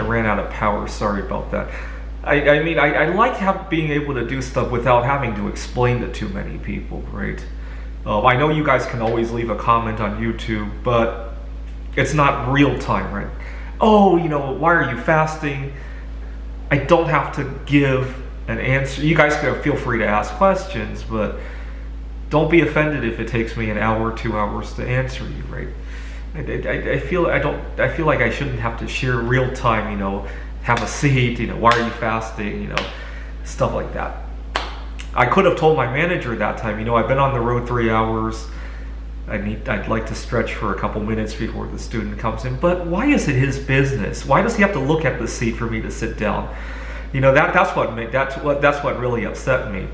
ran out of power. Sorry about that. I mean, I like being able to do stuff without having to explain to too many people, right? I know you guys can always leave a comment on YouTube, but it's not real time, right? Oh, why are you fasting? I don't have to give an answer. You guys can feel free to ask questions, but don't be offended if it takes me an hour, 2 hours to answer you, right? I feel like I shouldn't have to share real time, have a seat, why are you fasting, stuff like that. I could have told my manager that time, I've been on the road 3 hours. I'd like to stretch for a couple minutes before the student comes in. But why is it his business? Why does he have to look at the seat for me to sit down? That's what really upset me.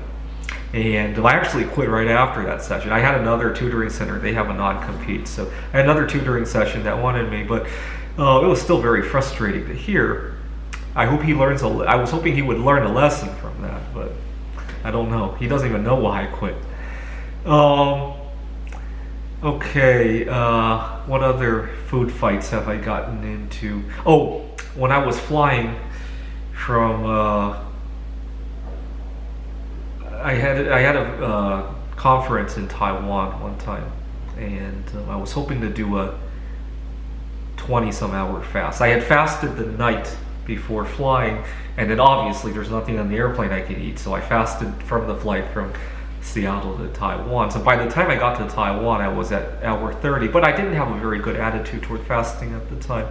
And I actually quit right after that session. I had another tutoring center. They have a non-compete, so I had another tutoring session that wanted me, but it was still very frustrating to hear. I was hoping he would learn a lesson from that, but I don't know. He doesn't even know why I quit. Okay, what other food fights have I gotten into? Oh, when I was flying from, I had a conference in Taiwan one time, and I was hoping to do a 20-some hour fast. I had fasted the night before flying, and then obviously there's nothing on the airplane I could eat, so I fasted from the flight from Seattle to Taiwan. So by the time I got to Taiwan, I was at hour 30, but I didn't have a very good attitude toward fasting at the time.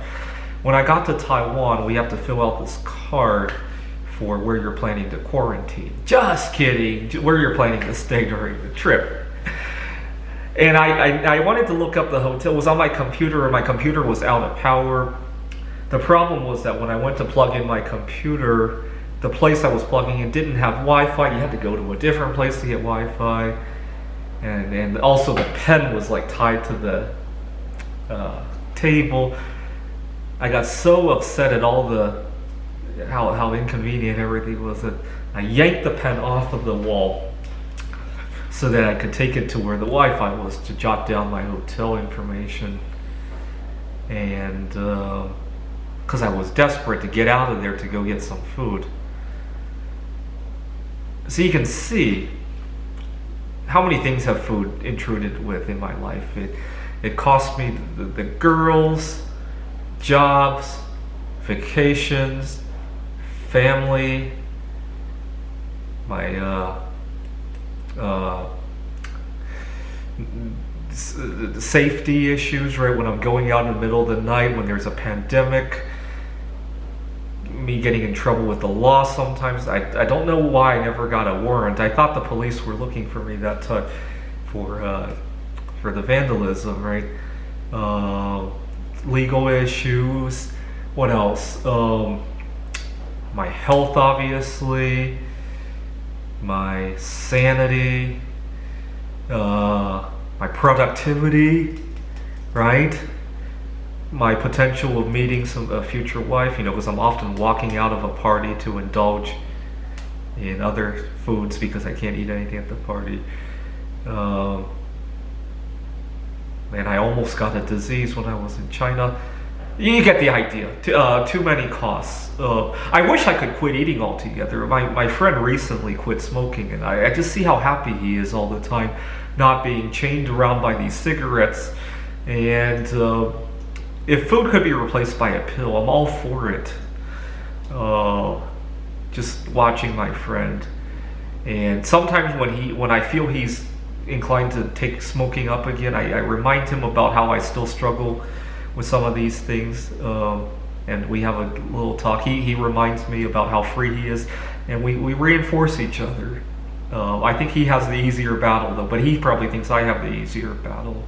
When I got to Taiwan, we have to fill out this card for where you're planning to quarantine. Just kidding, where you're planning to stay during the trip. And I wanted to look up the hotel. It was on my computer, and my computer was out of power. The problem was that when I went to plug in my computer, the place I was plugging in didn't have Wi-Fi. You had to go to a different place to get Wi-Fi. And also the pen was like tied to the table. I got so upset at all how inconvenient everything was that I yanked the pen off of the wall so that I could take it to where the Wi-Fi was to jot down my hotel information. And because I was desperate to get out of there to go get some food. So you can see how many things have food intruded with in my life. It cost me the girls, jobs, vacations, family, my safety issues, right? When I'm going out in the middle of the night, when there's a pandemic, me getting in trouble with the law sometimes. I don't know why I never got a warrant. I thought the police were looking for me that time for the vandalism, right? Legal issues. What else? My health, obviously. My sanity. My productivity, right? My potential of meeting a future wife, because I'm often walking out of a party to indulge in other foods because I can't eat anything at the party. And I almost got a disease when I was in China. You get the idea. Too many costs. I wish I could quit eating altogether. My friend recently quit smoking, and I just see how happy he is all the time, not being chained around by these cigarettes. And if food could be replaced by a pill, I'm all for it. Just watching my friend, and sometimes when I feel he's inclined to take smoking up again, I remind him about how I still struggle with some of these things, and we have a little talk. He reminds me about how free he is, and we reinforce each other. I think he has the easier battle though, but he probably thinks I have the easier battle.